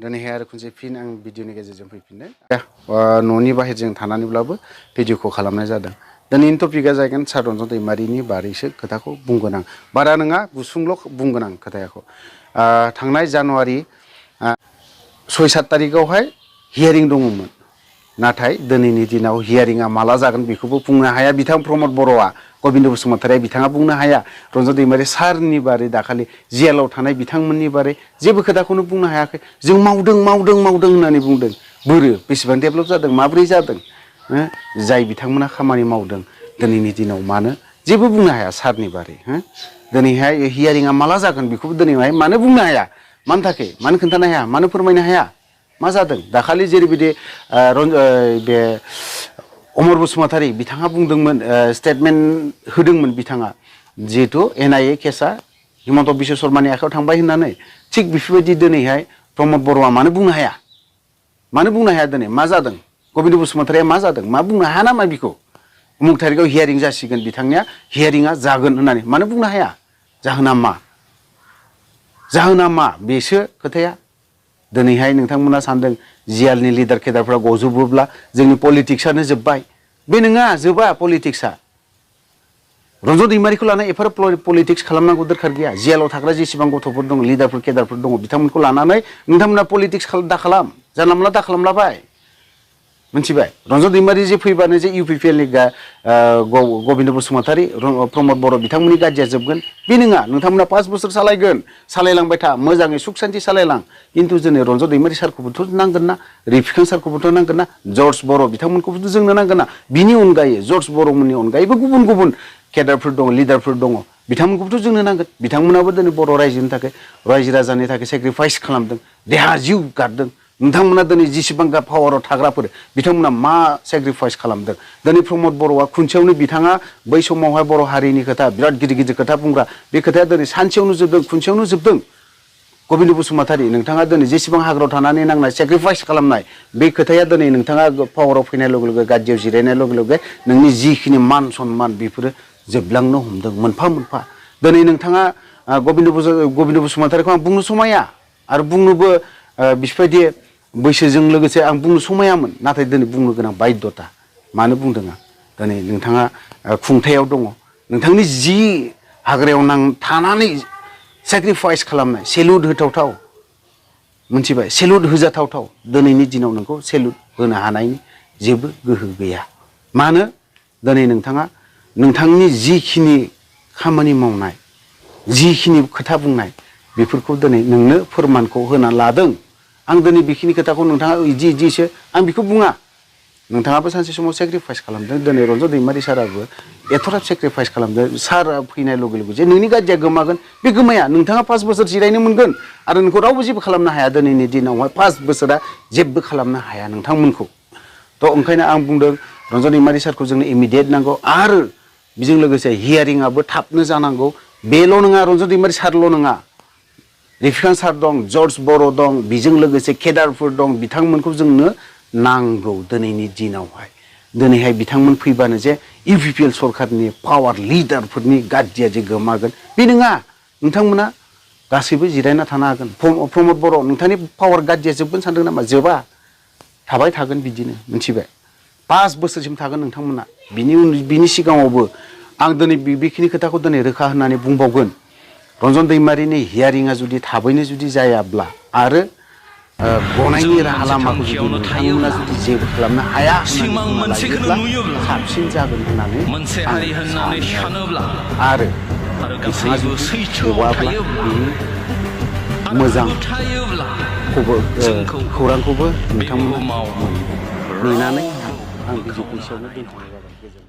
दिनैहाय आरो खनसे फिन आं भिडिअनि गेजेरजों फैफिनदों न'नि बाहेरजों थानानैब्लाबो भिडिअखौ खालामनाय जादों। दिनैनि टपिकआ जागोन सार रन्जन दैमारिनि बारैसो खोथाखौ बुंगोन आं। बारा नङा गुसुंल' बुंगोन आं खोथाखौ। थांनाय जानुवारि 6-7 तारिखआवहाय हियारिं दङमोन। नाथाय दिनैनि दिनाव हियारिंआ माला जागोन बेखौबो बुंनो हाया बिथां प्रमद बर'आ, गबिन्द बसुमतारिया बिथाङा बुंनो हाया। रन्जन दैमारि सारनि बारै दाखालि जेलाव थानाय बिथांमोननि बारै जेबो खोथाखौनो बुंनो हायाखै। जों मावदों होननानै बुंदों। बोरो बेसेबां डेभेलप जादों, माब्रै जादों, जाय बिथांमोना खामानि मावदों दिनैनि दिनाव मानो जेबो बुंनो हाया सारनि बारै। दिनैहाय हियारिंआ माला जागोन बेखौबो दिनैहाय मानो बुंनो हाया, मानो थाखाय मानो खोन्थानो हाया, मानो फोरमायनो हाया, मा जादों। दाखालि जेरैबायदि बे अमर बसुमतारी बिथाङा बुंदोंमोन, स्टेटमेन्ट होदोंमोन बिथाङा, जिहेथु NIA केसआ हिमन्त बिश्व शर्मानि आखायाव थांबाय होननानै। थिग बेफोरबायदि दिनैहाय प्रमद बर'आ मानो बुंनो हाया, मानो बुंनो हाया दिनै मा जादों, गबिन्द बसुमतारिया मा जादों, मा बुंनो हाया नामा बिखौ। उमुक थारिखआव हियारिं जासिगोन, बिथांनिया हियारिंआ जागोन होननानै मानो बुंनो हाया। जाहोना मा बेसो खोथाया। दिनैहाय नोंथांमोना सानदों जियालनि लिडार केडारफ्रा गजोबोब्ला जोंनि पलिटिक्सआनो जोब्बाय। बे नङा, जोबा पलिटिक्सआ। रन्जन दैमारिखौ लाना एफार पलिटिक्स खालामनांगौ दरखार गैया। जेलाव थाग्रा जेसेबां गथ'फोर दङ, लिडारफोर केडारफोर दङ, बिथांमोनखौ लानानै नोंथांमोना पलिटिक्स दा खालाम, जानला मोनला दा खालामलाबाय। मिथिबाय। रन्जन दैमारि जे फैबानो जे UPPLनि गबिन्द बसुमतारी, प्रमद बर' बिथांमोननि गाज्रिया जोबगोन बे नङा। नोंथांमोना 5 बोसोर सालायगोन, सालायलांबाय था मोजाङै सुख सान्थि सालायलां। खिन्थु जोंनो रन्जन दैमारि सारखौबोथ' नांगोन ना, repikang सारखौबोथ' नांगोन ना, जर्ज बर' बिथांमोनखौबोथ' जोंनो नांगोन ना। बिनि अनगायै जर्ज बर'मोननि अनगायैबो गुबुन केडारफोर दङ, लिडारफोर दङ, बिथांमोनखौबोथ' जोंनो नांगोन। बिथांमोनाबो दिनै बर' रायजोनि थाखाय, रायजो राजानि थाखाय सेक्रिफाइस खालामदों, देहा जिउ गारदों। नोंथांमोना दिनै जेसेबां पावाराव थाग्राफोर बिथांमोना मा सेक्रिफाइस खालामदों। दिनै प्रमद बर'आ खुनसेयावनो बिथाङा बै समावहाय बर' हारिनि खोथा बिराद गिदिर खोथा बुंग्रा, बे खोथाया दिनै सानसेयावनो जोबदों, खुनसेयावनो जोबदों। गबिन्द बसुमतारी नोंथाङा दिनै जेसेबां हाग्रायाव थानानै नांनाय सेक्रिफाइस खालामनाय, बे खोथाया दिनै नोंथाङा पावाराव फैनाय लोगो लोगो, गादियाव जिरायनाय लोगो लोगो नोंनि जिखिनि मान सन्मान बेफोरो जोबलांनो हमदों मोनफा मोनफा। दिनै नोंथाङा गबिन्द बसुमतारीखौ आं बुंनो समाया, आरो बुंनोबो बिफोरबायदि बैसोजों लोगोसे आं बुंनो समायामोन। नाथाय दिनै बुंनो गोनां बायध'ता। मानो बुंदों आं, दिनै नोंथाङा खुंथायाव दङ, नोंथांनि जि हाग्रायाव थानानै सेक्रिफाइस खालामनाय, सेलुट होथावथाव, मिथिबाय, सेलुट होजाथावथाव। दिनैनि दिनाव नोंखौ सेलुट होनो हानायनि जेबो गोहो गैया। मानो दिनै नोंथाङा नोंथांनि जिखिनि खामानि मावनाय, जिखिनि खोथा बुंनाय, बेफोरखौ दिनै नोंनो फोरमानखौ होना लादों। आं दिनै बेखिनि खोथाखौ नोंथाङा इदिसो आं बेखौ बुङा। नोंथाङाबो सानसे समाव सेक्रिफाइस खालामदों। दिनै रन्जन दैमारि साराबो एथ'राब सेक्रिफाइस खालामदों। सारा फैनाय लोगो लोगो जे नोंनि गाज्रिया गोमागोन, बे गोमाया। नोंथाङा 5 बोसोर जिरायनो मोनगोन, आरो नोंखौ रावबो जेबो खालामनो हाया। दिनैनि दिनावहाय 5 बोसोरा जेबो खालामनो हाया नोंथांमोनखौ। थ' ओंखायनो आं बुंदों रन्जन दैमारि सारखौ जोंनो इमिडियेट नांगौ, आरो बेजों लोगोसे हियारिंआबो थाबनो जानांगौ। बेल' नङा, रन्जन दैमारि सारल' नङा, repikang सार दं, जर्ज बर' दं, बेजों लोगोसे केडारफोर दं, बिथांमोनखौ जोंनो नांगौ दिनैनि दिनावहाय। दिनैहाय बिथांमोन फैबानो जे UPPL सरकारनि पावार लिडारफोरनि गाज्रिया जे गोमागोन बे नङा। नोंथांमोना गासैबो जिरायना थानो हागोन। प्रमद बर' नोंथांनि पावार गाज्रिया जोबगोन सानदों नामा? जोबा, थाबाय थागोन बिदिनो। मिथिबाय। 5 बोसोरसिम थागोन नोंथांमोना। बिनि सिगाङावबो आं दिनै बेखिनि खोथाखौ दिनै रोखा होननानै बुंबावगोन। रन्जन दैमारिनि हियारिंआ जुदि थाबैनो जुदि जायाब्ला, आरो गनायनि राहा लामाखौ जुदि नोंथांमोना जुदि जेबो खालामनो हाया होननानै बुंना लायोब्ला साबसिन जागोन होननानै आं सानो। आरो बिथाङा जुदि गवाब्ला बिनि मोजां खौरांखौबो नोंथांमोना मोनगोन। नेनानै आं भिडिअखौ एसेयावनो दोनथ'नाय जाबाय। गोजोन्थों।